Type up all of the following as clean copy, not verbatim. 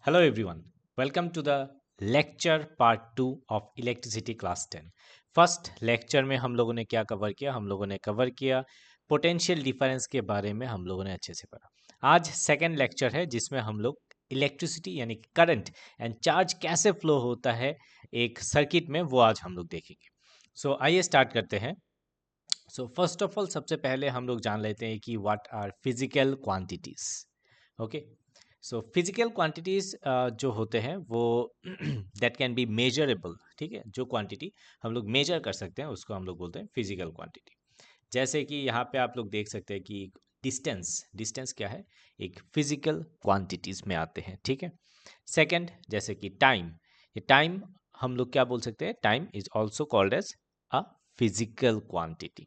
Hello everyone, welcome to the lecture part 2 of electricity class 10। First lecture में हम लोगों ने क्या कवर किया? हम लोगों ने कवर किया पोटेंशियल डिफरेंस के बारे में, हम लोगों ने अच्छे से पढ़ा। आज सेकंड लेक्चर है जिसमें हम लोग इलेक्ट्रिसिटी यानी करंट एंड चार्ज कैसे फ्लो होता है एक सर्किट में, वो आज हम लोग देखेंगे। सो आइए स्टार्ट करते हैं। सो फर्स्ट ऑफ ऑल सबसे पहले हम लोग जान लेते हैं कि what are physical quantities. Okay, so physical quantities जो होते हैं वो दैट कैन बी मेजरेबल। ठीक है, जो क्वांटिटी हम लोग मेजर कर सकते हैं उसको हम लोग बोलते हैं फिजिकल क्वांटिटी। जैसे कि यहाँ पे आप लोग देख सकते हैं कि डिस्टेंस, डिस्टेंस क्या है? एक फिजिकल क्वांटिटीज में आते हैं। ठीक है, सेकंड जैसे कि टाइम, ये टाइम हम लोग क्या बोल सकते हैं? Time is also called as a physical quantity.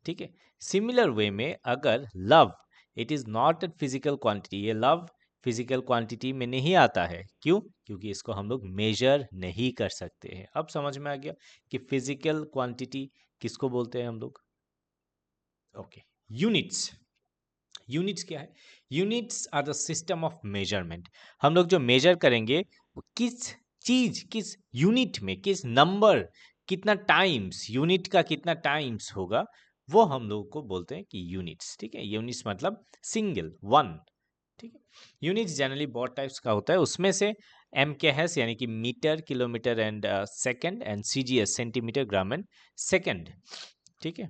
ठीक है, सिमिलर वे में अगर love, it is not a physical quantity, ये लव फिजिकल क्वांटिटी में नहीं आता है। क्यों? क्योंकि इसको हम लोग मेजर नहीं कर सकते हैं। अब समझ में आ गया कि फिजिकल क्वांटिटी किसको बोलते हैं हम लोग। ओके, यूनिट्स, यूनिट्स क्या है? Units are the system of measurement. हम लोग जो मेजर करेंगे वो किस चीज, किस यूनिट में, किस नंबर, कितना टाइम्स, यूनिट का कितना टाइम्स होगा, वो हम लोग को बोलते हैं कि यूनिट्स। ठीक है, यूनिट्स मतलब सिंगल, वन। ठीक है, यूनिट्स जनरली बहुत टाइप्स का होता है, उसमें से एम के एस यानी कि metre, kilometre and second, and C G S centimetre, gram and second. ठीक है,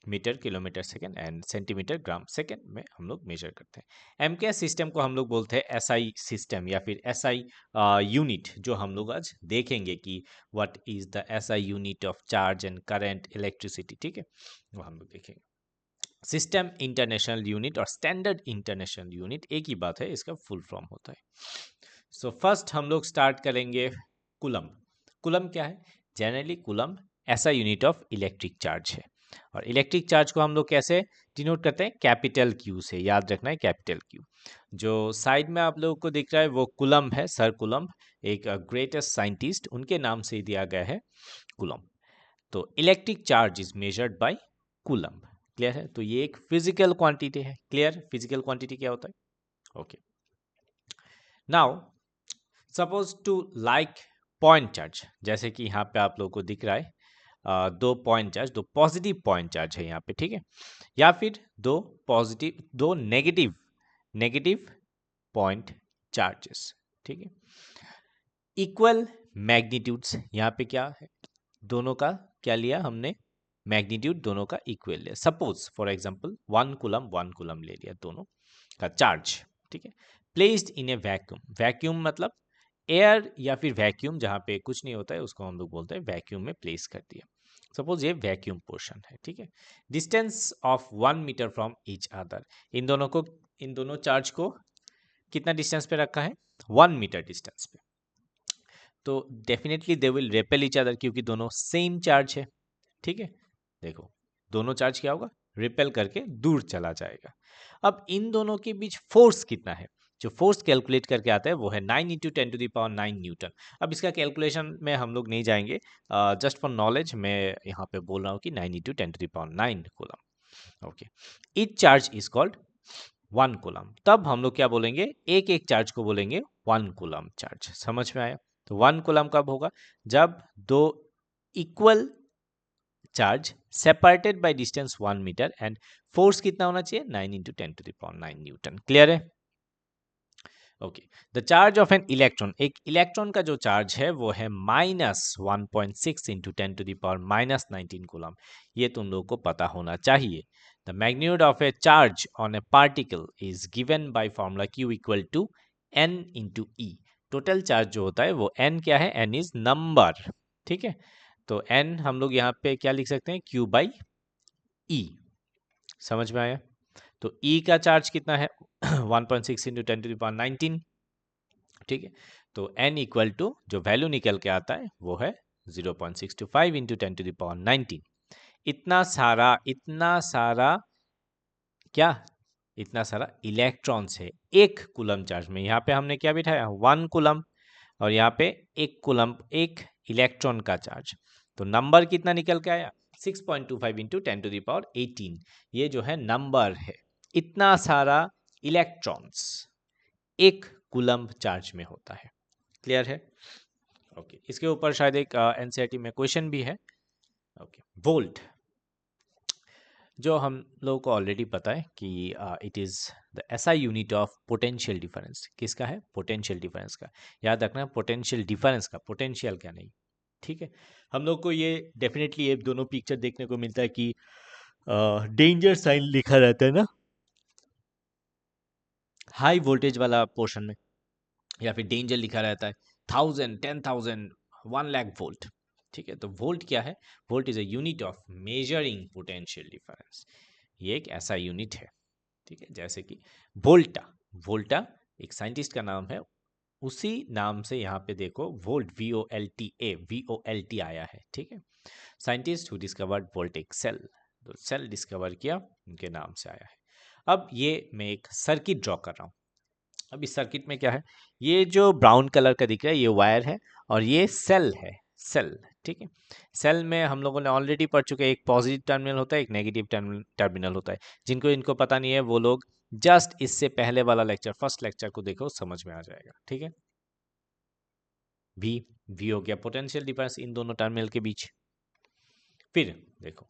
metre, kilometre, second and centimetre, gram, second में हम लोग मेजर करते हैं। एम के एस सिस्टम को हम लोग बोलते हैं एस आई सिस्टम या फिर एस आई यूनिट, जो हम लोग आज देखेंगे कि what is the S I unit of charge and current electricity. ठीक है, वो हम लोग देखेंगे। सिस्टम इंटरनेशनल यूनिट और स्टैंडर्ड इंटरनेशनल यूनिट एक ही बात है, इसका फुल फॉर्म होता है। सो फर्स्ट हम लोग स्टार्ट करेंगे कूलम। कूलम क्या है? जनरली कूलम ऐसा यूनिट ऑफ इलेक्ट्रिक चार्ज है, और इलेक्ट्रिक चार्ज को हम लोग कैसे डिनोट करते हैं? कैपिटल क्यू से, याद रखना है कैपिटल क्यू। जो साइड में आप लोगों को दिख रहा है वो कूलम है, सर कूलम, एक ग्रेटेस्ट साइंटिस्ट, उनके नाम से ही दिया गया है कूलम। तो electric charge is measured by coulomb. Clear है? तो ये एक फिजिकल क्वांटिटी है। क्लियर? फिजिकल क्वांटिटी क्या होता है? Okay, now suppose two like point charge, जैसे कि यहाँ पे आप लोगों को दिख रहा है दो पॉइंट चार्ज, दो पॉजिटिव पॉइंट चार्ज है यहाँ पे। ठीक है, या फिर दो पॉजिटिव, दो नेगेटिव, नेगेटिव पॉइंट चार्जेस। ठीक है, इक्वल मैग्नीट्यूड्स, यहाँ पे क्या है? दोनों का क्या लिया हमने? मैग्नीट्यूड दोनों का इक्वल लिया। सपोज फॉर एग्जांपल 1 कूलम ले लिया दोनों का चार्ज। ठीक है, placed in A vacuum, vacuum मतलब एयर या फिर वैक्यूम जहाँ पे कुछ नहीं होता है उसको हम लोग बोलते हैं वैक्यूम में प्लेस कर दिया। सपोज ये वैक्यूम पोर्शन है। ठीक है, distance of 1 meter from each other, इन दोनों को, इन दोनों चार्ज को कितना डिस्टेंस पे रखा है? 1 मीटर डिस्टेंस पे। तो definitely they will repel each other, क्योंकि दोनों सेम चार्ज है। ठीक है, देखो दोनों चार्ज क्या होगा? रिपेल करके दूर चला जाएगा। अब इन दोनों के बीच फोर्स कितना है? जो फोर्स कैलकुलेट करके आता है वो है 9 × 10⁹ न्यूटन। अब इसका कैलकुलेशन में हम लोग नहीं जाएंगे, जस्ट फॉर नॉलेज मैं यहाँ पे बोल रहा हूँ कि 9 × 10⁹ coulomb. Okay, each charge is called 1 coulomb. तब हम लोग क्या बोलेंगे? एक एक चार्ज को बोलेंगे 1 कूलम चार्ज। समझ में आया? तो 1 कूलम कब होगा? जब दो equal charge separated by distance 1 metre and force कितना होना चाहिए? 9 × 10⁹ न्यूटन। क्लियर है? Okay, the charge of an electron, एक इलेक्ट्रॉन का जो चार्ज है वो है -1.6 × 10⁻19 कूलम। ये तुम लोगों को पता होना चाहिए। The magnitude of a charge on a particle is given by formula Q equal to N × E। Total charge जो होता है वो N क्या है? N is number. ठीक है, तो N हम लोग यहाँ पे क्या लिख सकते हैं? Q/E। समझ में आया? तो E का चार्ज कितना है? 1.6 × 10⁻19। ठीक है, तो N इक्वल टू जो वैल्यू निकल के आता है वो है 0.625 × 10⁻19। इतना सारा क्या? इतना सारा इलेक्ट्रॉन्स है एक कूलम चार्ज में। यहाँ पे हमने क्या बिठाया? 1 कूलम, और यहाँ पे 1 कूलम, एक इलेक्ट्रॉन का चार्ज। तो नंबर कितना निकल के आया? 6.25 × 10⁻18। ये जो है नंबर है। इतना सारा इलेक्ट्रॉन्स एक कूलम्ब चार्ज में होता है। क्लियर है? ओके, इसके ऊपर शायद एक एनसीईआरटी में क्वेश्चन भी है। ओके, वोल्ट जो हम लोगों को ऑलरेडी पता है कि it is the SI unit of potential difference. किसका है? पोटेंशियल डिफरेंस का। याद रखना, पोटेंशियल डिफरेंस का, पोटेंशियल का नहीं। ठीक है, हम लोग को ये डेफिनेटली ये दोनों पिक्चर देखने को मिलता है कि डेंजर साइन लिखा रहता है ना हाई वोल्टेज वाला पोर्शन में, या फिर डेंजर लिखा रहता है 1000, 10,000, 1 लाख वोल्ट। ठीक है, तो वोल्ट क्या है? Volt is a unit of measuring potential difference. ये एक ऐसा यूनिट है। ठीक है, जैसे कि वोल्टा, वोल्टा एक साइंटिस्ट का नाम है, उसी नाम से यहाँ पे देखो वोल्ट, VOLTA, VOLT आया है। ठीक है, साइंटिस्ट हु डिस्कवर्ड वोल्टेक सेल, तो सेल डिस्कवर किया, उनके नाम से आया है। अब ये मैं एक सर्किट ड्रॉ कर रहा हूँ। अब इस सर्किट में क्या है, ये जो ब्राउन कलर का दिख रहा है ये वायर है, और ये सेल है, सेल। ठीक है, सेल में हम लोगों ने ऑलरेडी पढ़ चुके हैं, एक पॉजिटिव टर्मिनल होता है, एक नेगेटिव टर्मिनल होता है। जिनको इनको पता नहीं है वो लोग जस्ट इससे पहले वाला लेक्चर, फर्स्ट लेक्चर को देखो, समझ में आ जाएगा। ठीक है, वी हो गया पोटेंशियल डिफरेंस इन दोनों टर्मिनल के बीच। फिर देखो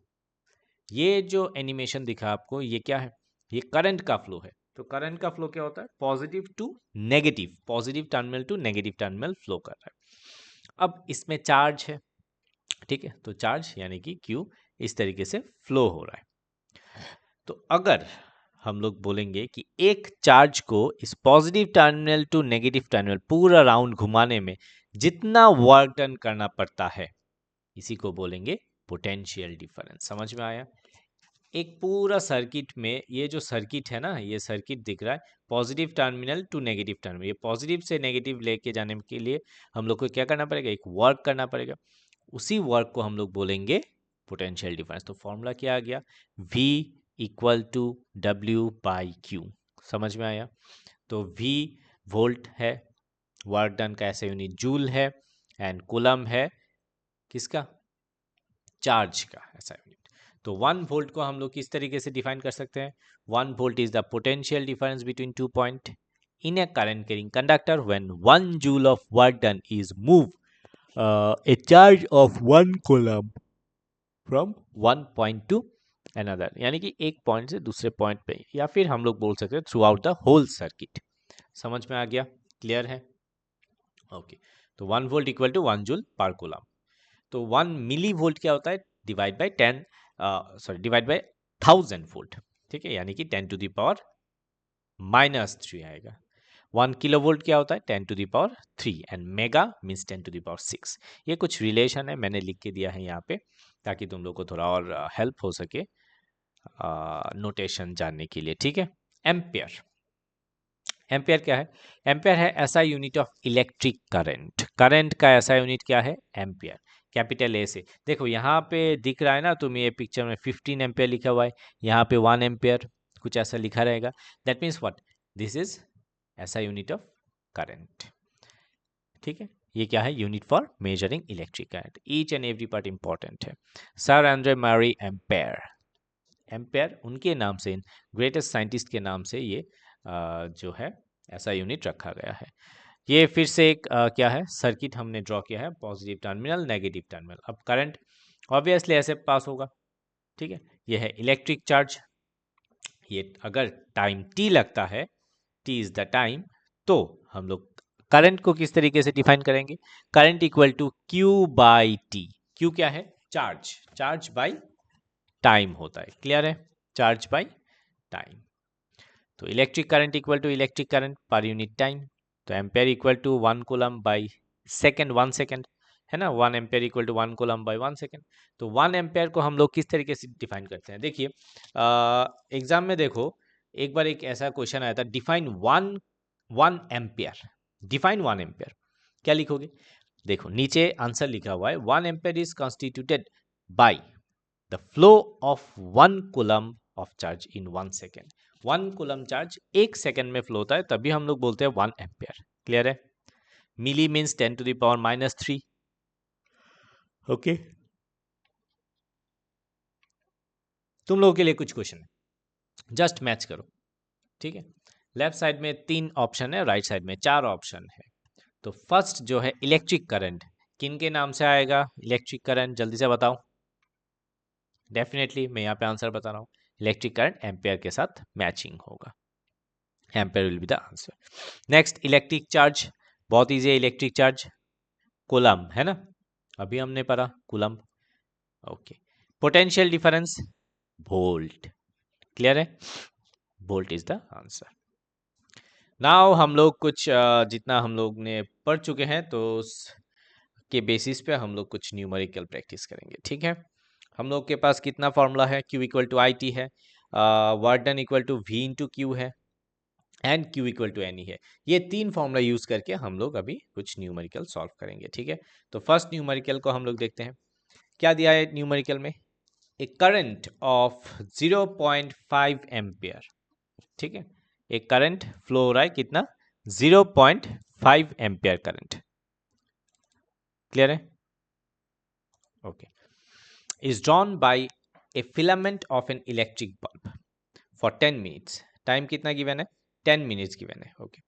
ये जो एनिमेशन दिखा आपको, ये क्या है? ये करंट का फ्लो है। तो करंट का फ्लो क्या होता है? Positive to negative, positive terminal to negative terminal flow कर रहा है। अब इसमें चार्ज है। ठीक है, तो चार्ज यानी कि क्यू इस तरीके से फ्लो हो रहा है। तो अगर हम लोग बोलेंगे कि एक चार्ज को इस positive terminal to negative terminal पूरा राउंड घुमाने में जितना वर्क डन करना पड़ता है, इसी को बोलेंगे पोटेंशियल डिफरेंस। समझ में आया? एक पूरा सर्किट में, ये जो सर्किट है ना, ये सर्किट दिख रहा है positive terminal to negative terminal, ये पॉजिटिव से नेगेटिव लेके जाने के लिए हम लोग को क्या करना पड़ेगा? एक वर्क करना पड़ेगा। उसी वर्क को हम लोग बोलेंगे पोटेंशियल डिफरेंस। तो फॉर्मूला क्या आ गया? V equal to W/Q। समझ में आया? तो V वोल्ट है, वर्क डन का ऐसा यूनिट जूल है, एंड कूलम है किसका? चार्ज का ऐसा यूनिट। तो 1 वोल्ट को हम लोग किस तरीके से डिफाइन कर सकते हैं? 1 volt is the potential difference between 2 point in a current carrying conductor when 1 joule of work done is move a charge of 1 coulomb from one point to another, यानी कि एक पॉइंट से दूसरे पॉइंट पे, या फिर हम लोग बोल सकते हैं throughout the whole circuit. समझ में आ गया? क्लियर है? ओके, तो 1 वोल्ट इक्वल टू 1 जूल/कूलम। तो 1 मिली वोल्ट क्या होता है? Divide by 10, sorry divide by 1000 volt. ठीक है, यानी कि 10⁻³ आएगा। 1 किलोवोल्ट क्या होता है? 10⁻³ एंड मेगा मीन्स 10⁻6। ये कुछ रिलेशन है, मैंने लिख के दिया है यहाँ पे ताकि तुम लोग को थोड़ा और हेल्प हो सके नोटेशन जानने के लिए। ठीक है, एम्पियर, एम्पियर क्या है? एम्पियर है ऐसा unit of electric current. Current का ऐसा यूनिट क्या है? एम्पियर, कैपिटल ए से। देखो यहाँ पे दिख रहा है ना तुम्हें, ये पिक्चर में 15 एम्पियर लिखा हुआ है, यहाँ पे 1 एम्पियर कुछ ऐसा लिखा रहेगा। That means what? This is ऐसा यूनिट ऑफ करंट। ठीक है, ये क्या है? Unit for measuring electric current. Each and every part important है। Sir Andre Marie Ampere, Ampere उनके नाम से, ग्रेटेस्ट साइंटिस्ट के नाम से ये जो है ऐसा यूनिट रखा गया है। ये फिर से एक क्या है? सर्किट हमने ड्रॉ किया है, पॉजिटिव टर्मिनल, नेगेटिव टर्मिनल। अब करंट ऑब्वियसली ऐसे पास होगा। ठीक है, ये है इलेक्ट्रिक चार्ज। ये अगर टाइम t लगता है, t इज द टाइम, तो हम लोग करंट को किस तरीके से डिफाइन करेंगे? Current equal to Q/T। Q क्या है? चार्ज, चार्ज बाई टाइम होता है। क्लियर है? Charge by time. तो electric current equal to electric current per unit time. तो ampere equal to 1 coulomb per second, 1 second है ना। 1 ampere equal to 1 coulomb per one second. तो 1 एम्पेयर को हम लोग किस तरीके से डिफाइन करते हैं? देखिए एग्जाम में देखो, एक बार एक ऐसा क्वेश्चन आया था, डिफाइन 1 एम्पेयर। डिफाइन 1 एम्पेयर क्या लिखोगे? देखो नीचे आंसर लिखा हुआ है, 1 ampere is constituted by the flow of 1 coulomb of charge in 1 second. 1 coulomb charge 1 second में फ्लो होता है, तभी हम लोग बोलते हैं 1 एम्पेयर। क्लियर है? मिली मीन्स 10⁻³ ओके। तुम लोगों के लिए कुछ क्वेश्चन है, जस्ट मैच करो। ठीक है, लेफ्ट साइड में 3 ऑप्शन है, राइट साइड में 4 ऑप्शन है। तो फर्स्ट जो है इलेक्ट्रिक करंट, किन के नाम से आएगा इलेक्ट्रिक करंट, जल्दी से बताओ। डेफिनेटली मैं यहाँ पे आंसर बता रहा हूँ, इलेक्ट्रिक करंट एम्पेयर के साथ मैचिंग होगा, ampere will be the answer. Next electric charge, बहुत इजी है, इलेक्ट्रिक चार्ज कूलम है ना, अभी हमने पढ़ा coulomb. Okay, potential difference volt, clear है, volt is the answer. Now हम लोग कुछ जितना हम लोग ने पढ़ चुके हैं तो के बेसिस पे हम लोग कुछ न्यूमेरिकल प्रैक्टिस करेंगे, ठीक है। हम लोग के पास कितना फॉर्मूला है, Q equal to I T है, work done equal to V into Q है, and Q equal to N E है। ये 3 फॉर्मूला यूज करके हम लोग अभी कुछ न्यूमेरिकल सॉल्व करेंगे, ठीक है। तो फर्स्ट न्यूमेरिकल को हम लोग देखते हैं, क्या दिया है न्यूमेरिकल में, ए करंट ऑफ 0.5 एम्पियर, ठीक है, एक करंट फ्लो हो रहा है कितना, 0.5 एम्पियर करंट, क्लियर है, okay, is drawn by a filament of an electric bulb for 10 minutes. Time कितना गिवन है, 10 मिनट्स गिवन है, okay.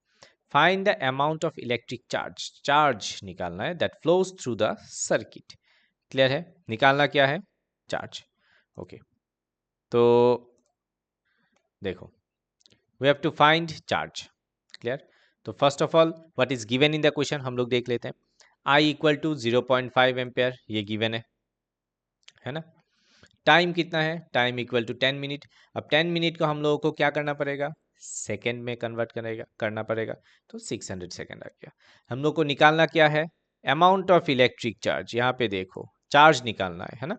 Find the amount of electric charge, charge निकालना है that flows through the circuit, clear है, निकालना क्या है, चार्ज, ओके। तो देखो, we have to find charge, clear. तो first of all what is given in the question हम लोग देख लेते हैं, I इक्वल टू 0.5 एम्पेयर, ये गिवन है ना। टाइम कितना है, टाइम इक्वल टू 10 मिनट। अब 10 मिनट को हम लोगों को क्या करना पड़ेगा, सेकेंड में कन्वर्ट करना पड़ेगा, तो 600 सेकेंड आ गया। हम लोग को निकालना क्या है, अमाउंट ऑफ इलेक्ट्रिक चार्ज, यहाँ पे देखो चार्ज निकालना है ना,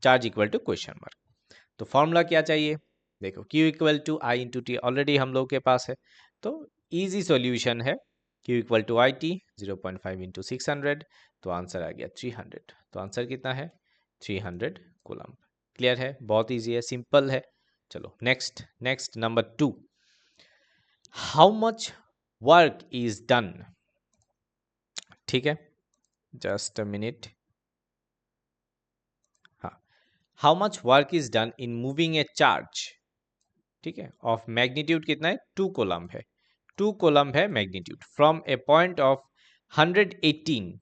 charge equal to question mark. तो फॉर्मूला क्या चाहिए, देखो Q equal to I into T already हम लोग के पास है, तो इजी सॉल्यूशन है, Q equal to I T 0.5 into 600, तो आंसर आ गया 300। तो आंसर कितना है, 300 कूलम्ब, क्लियर है, बहुत इजी है, सिंपल है। चलो next number 2, how much work is done, ठीक है, जस्ट अ मिनट, हाँ, how much work is done in moving A charge, ठीक है, ऑफ मैग्नीट्यूड कितना है, 2 कूलम्ब है, 2 कूलम्ब है magnitude, from a point of 118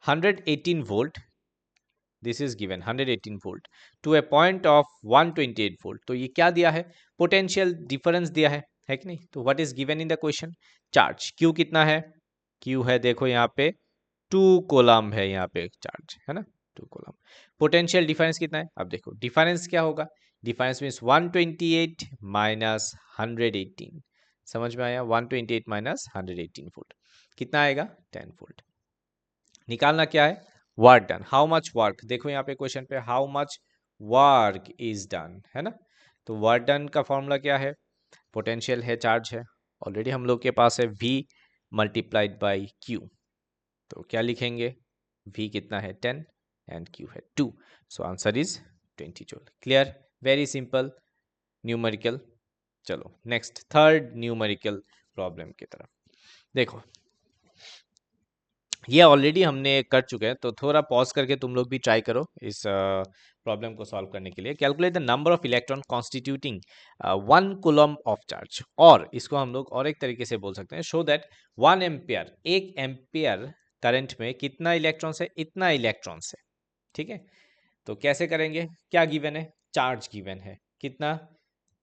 118 volt, this is given 118 volt to a point of 128 volt. तो ये क्या दिया है, पोटेंशियल डिफरेंस दिया है कि नहीं। तो what is given in the question, charge Q कितना है, Q है देखो यहाँ पे 2 कूलम्ब है, यहाँ पे चार्ज है ना 2 कूलम्ब। पोटेंशियल डिफरेंस कितना है, अब देखो डिफरेंस क्या होगा, डिफरेंस मीन्स 128 माइनस 118, समझ में आया, 128 माइनस 118 वोल्ट कितना आएगा, 10 वोल्ट। निकालना क्या है, work done, how much work, देखो यहाँ पे क्वेश्चन पे how much work is done है ना। तो वर्क डन का फॉर्मूला क्या है, पोटेंशियल है, चार्ज है, ऑलरेडी हम लोग के पास है V मल्टीप्लाइड बाई Q, तो क्या लिखेंगे, V कितना है 10 एंड Q है 2, so answer is 20 joule, clear, very simple numerical. चलो नेक्स्ट थर्ड न्यूमेरिकल प्रॉब्लम की तरफ देखो, ये ऑलरेडी हमने कर चुके हैं, तो थोड़ा पॉज करके तुम लोग भी ट्राई करो इस प्रॉब्लम को सॉल्व करने के लिए। Calculate the number of electron constituting 1 coulomb of charge, और इसको हम लोग और एक तरीके से बोल सकते हैं, show that 1 ampere, 1 ampere current में कितना इलेक्ट्रॉन्स है, इतना इलेक्ट्रॉन्स है, ठीक है। तो कैसे करेंगे, क्या गिवन है, चार्ज गिवन है कितना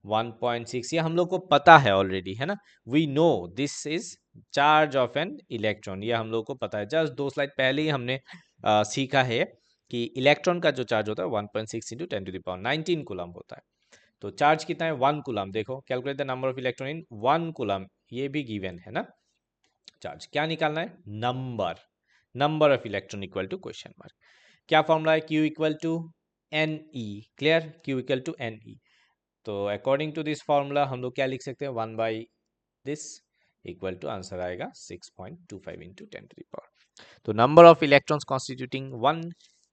1.6, ये हम लोग को पता है ऑलरेडी है ना, we know this is charge of an electron, ये हम लोग को पता है, जस्ट 2 स्लाइड पहले ही हमने सीखा है कि इलेक्ट्रॉन का जो चार्ज होता है 1.6 into 10 to the power 19 coulomb होता है। तो चार्ज कितना है 1 कूलम्ब, देखो calculate the number of electron in 1 coulomb, ये भी गिवन है ना। चार्ज क्या निकालना है, number of electron equal to question mark, क्या फॉर्मूला है, Q equal to N E, clear, Q equal to N E. तो अकॉर्डिंग टू दिस फॉर्मूला हम लोग क्या लिख सकते हैं, 1 by this equal to answer आएगा 6.25 इंटू 10 टू द पावर। तो number of electrons constituting 1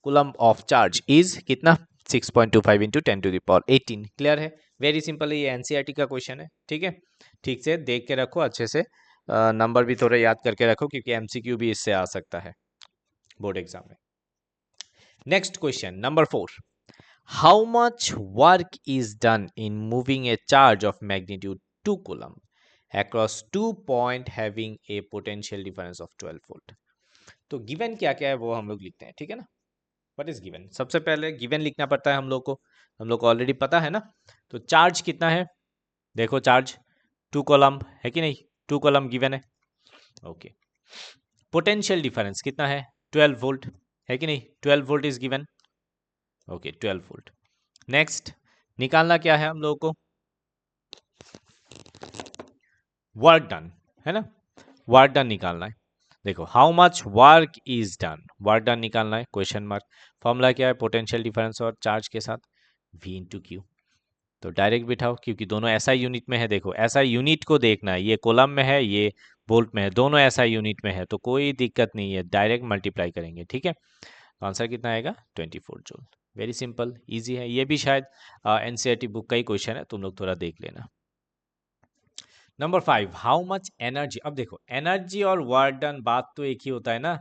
coulomb of charge is कितना, 6.25 into 10 to the power 18, clear है, वेरी सिंपल है, ये एनसीईआरटी का क्वेश्चन है, ठीक है, ठीक से देख के रखो, अच्छे से नंबर भी थोड़ा याद करके रखो, क्योंकि एमसीक्यू भी इससे आ सकता है बोर्ड एग्जाम में। Next question number 4, how much work is done in moving A charge of magnitude 2 coulomb across 2 point having a potential difference of 12 volt। तो गिवन क्या क्या है वो हम लोग लिखते हैं, ठीक है ना। व्हाट इज गिवन, सबसे पहले गिवन लिखना पड़ता है हम लोग को ऑलरेडी पता है ना। तो चार्ज कितना है, देखो चार्ज 2 कॉलम है कि नहीं, 2 कॉलम गिवन है। ओके, पोटेंशियल डिफरेंस कितना है, 12 वोल्ट है कि नहीं, 12 volt is given. Okay 12 volt. Next निकालना क्या है हम लोगों को, वर्क डन, है ना, वर्क डन निकालना है। देखो how much work is done, work done निकालना है, क्वेश्चन मार्क। फॉर्मूला क्या है, पोटेंशियल डिफरेंस और चार्ज के साथ V इंटू क्यू। तो डायरेक्ट बिठाओ क्योंकि दोनों SI यूनिट में है। देखो SI यूनिट को देखना है, ये कॉलम में है ये वोल्ट में है, दोनों SI यूनिट में है तो कोई दिक्कत नहीं है, डायरेक्ट मल्टीप्लाई करेंगे, ठीक है। तो आंसर कितना आएगा 24 जूल। वेरी सिंपल इजी है, ये भी शायद NCERT बुक का ही क्वेश्चन है, तुम लोग थोड़ा देख लेना। Number 5, how much energy. अब देखो एनर्जी और वर्क डन बात तो एक ही होता है ना,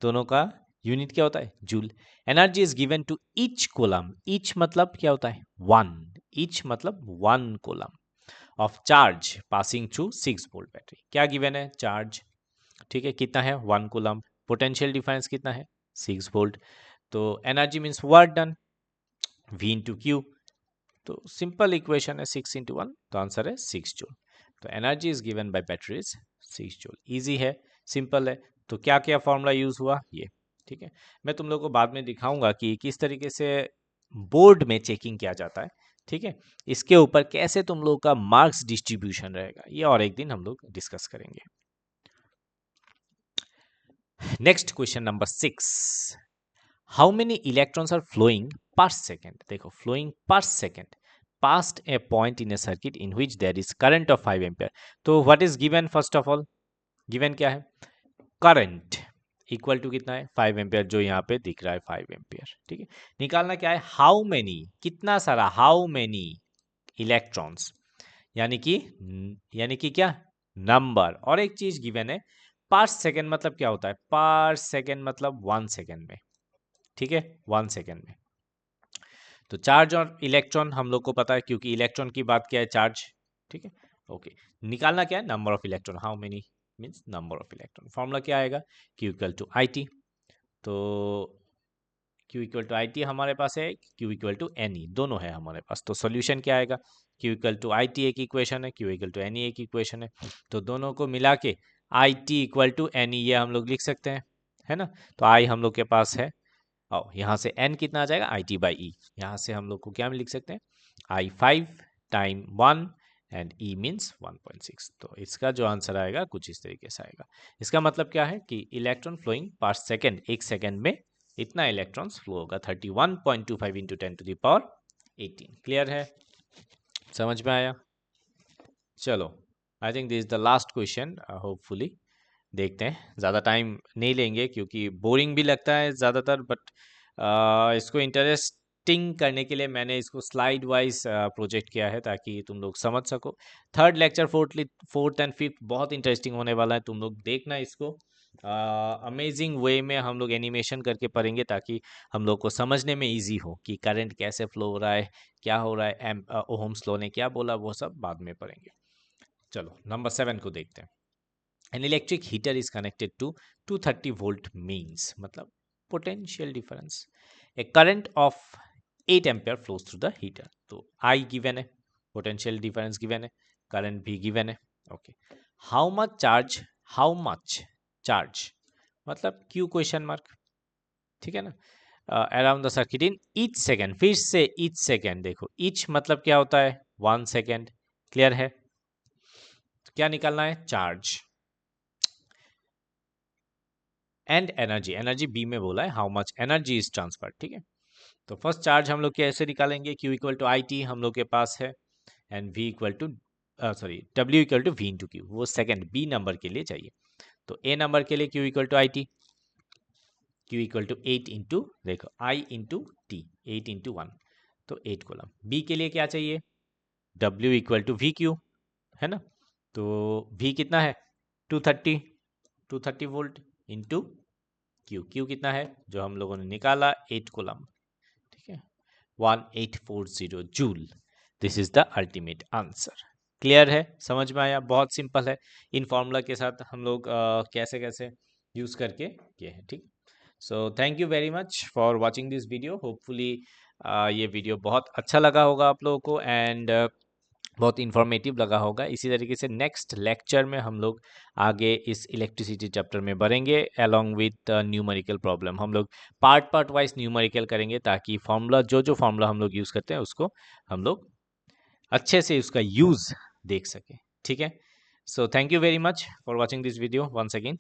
दोनों का यूनिट क्या होता है, joule. Energy is given to each coulomb, each मतलब क्या होता है, वन, ईच मतलब one coulomb of charge passing through 6 volt battery. क्या गिवन है, चार्ज, ठीक है, कितना है 1 कोलम, पोटेंशियल डिफरेंस कितना है 6 वोल्ट। तो energy means work done, V into Q. तो सिंपल इक्वेशन है 6 इंटू 1, तो आंसर है 6 जूल। तो energy is given bye battery is 6 joule. Easy है, सिंपल है। तो क्या क्या फॉर्मूला यूज हुआ ये, ठीक है। मैं तुम लोग को बाद में दिखाऊंगा कि किस तरीके से बोर्ड में चेकिंग किया जाता है, ठीक है। इसके ऊपर कैसे तुम लोग का मार्क्स डिस्ट्रीब्यूशन रहेगा ये और एक दिन हम लोग डिस्कस करेंगे। Next question number 6, how many electrons are flowing पर सेकेंड। देखो फ्लोइंग पर second past a point in a circuit in which there is current of 5 ampere। तो what is given, first of all given क्या है, current equal to कितना है 5 ampere, जो यहाँ पे दिख रहा है 5 एम्पियर, ठीक है। निकालना क्या है, हाउ मेनी, कितना सारा, हाउ मेनी इलेक्ट्रॉन्स, यानी कि क्या, नंबर। और एक चीज गिवन है पर सेकेंड, मतलब क्या होता है, पर सेकेंड मतलब 1 सेकेंड में, ठीक है, 1 सेकेंड में। तो चार्ज और इलेक्ट्रॉन हम लोग को पता है क्योंकि इलेक्ट्रॉन की बात क्या है, चार्ज, ठीक है। ओके, निकालना क्या है, number of electron, how many means number of electron. Formula क्या आएगा, Q इक्वल टू IT। तो Q इक्वल टू IT हमारे पास है, Q इक्वल टू NE, दोनों है हमारे पास। तो सॉल्यूशन क्या आएगा, Q इक्वल टू IT एक इक्वेशन है, Q इक्वल टू NE एक इक्वेशन है। तो दोनों को मिला के IT इक्वल टू NE ये हम लोग लिख सकते हैं, है ना। तो I हम लोग के पास है, और यहाँ से n कितना आ जाएगा, IT बाई ई। यहाँ से हम लोग को क्या में लिख सकते हैं, I5 time 1 and E means 1.6। तो इसका जो आंसर आएगा कुछ इस तरीके से आएगा। इसका मतलब क्या है कि इलेक्ट्रॉन फ्लोइंग पर सेकेंड, एक सेकेंड में इतना इलेक्ट्रॉन्स फ्लो होगा, 31.25 into 10 to the power 18। Clear है, समझ में आया। चलो I think this is the last question, hopefully देखते हैं, ज़्यादा टाइम नहीं लेंगे क्योंकि बोरिंग भी लगता है ज़्यादातर, बट इसको इंटरेस्टिंग करने के लिए मैंने इसको स्लाइड वाइज प्रोजेक्ट किया है ताकि तुम लोग समझ सको। Third lecture fourth and fifth बहुत इंटरेस्टिंग होने वाला है, तुम लोग देखना इसको। अमेजिंग वे में हम लोग एनिमेशन करके पढ़ेंगे ताकि हम लोग को समझने में इजी हो कि करंट कैसे फ्लो हो रहा है, क्या हो रहा है, ओहम्स लॉ ने क्या बोला, वो सब बाद में पढ़ेंगे। चलो नंबर 7 को देखते हैं। An electric heater is connected to 230 volt means, मतलब potential difference, a current of 8 ampere flows through the heater। तो I given है, potential difference given है, current भी given है। okay, how much charge मतलब Q question mark, ठीक है ना, around the circuit in each second. फिर से ईच सेकेंड, देखो ईच मतलब क्या होता है 1 सेकेंड। क्लियर है, क्या निकालना है, charge and energy, energy B में बोला है how much energy is transfer, ठीक है। तो फर्स्ट चार्ज हम लोग कैसे निकालेंगे, Q इक्वल टू IT हम लोग के पास है, and V equal to W equal to V into Q, वो सेकंड B नंबर के लिए चाहिए। तो A नंबर के लिए Q equal to IT, Q equal to 8 into, देखो I इंटू T, 8 इंटू 1, तो 8 कोलम। B के लिए क्या चाहिए, W इक्वल टू VQ, है ना। तो V कितना है 230 वोल्ट इंटू Q, Q कितना है जो हम लोगों ने निकाला 8 कोलम, ठीक है। 1840 joule. This is the ultimate answer. Clear है, समझ में आया? बहुत सिंपल है। इन फॉर्मूला के साथ हम लोग कैसे कैसे यूज करके किए हैं। ठीक। सो thank you very much for watching this video. Hopefully ये वीडियो बहुत अच्छा लगा होगा आप लोगों को एंड बहुत इन्फॉर्मेटिव लगा होगा। इसी तरीके से नेक्स्ट लेक्चर में हम लोग आगे इस इलेक्ट्रिसिटी चैप्टर में बढ़ेंगे अलोंग विथ न्यूमेरिकल प्रॉब्लम। हम लोग पार्ट वाइज न्यूमेरिकल करेंगे ताकि फॉर्मूला जो फॉर्मूला हम लोग यूज़ करते हैं उसको हम लोग अच्छे से उसका यूज़ देख सकें। ठीक है। So thank you very much for watching this video once again.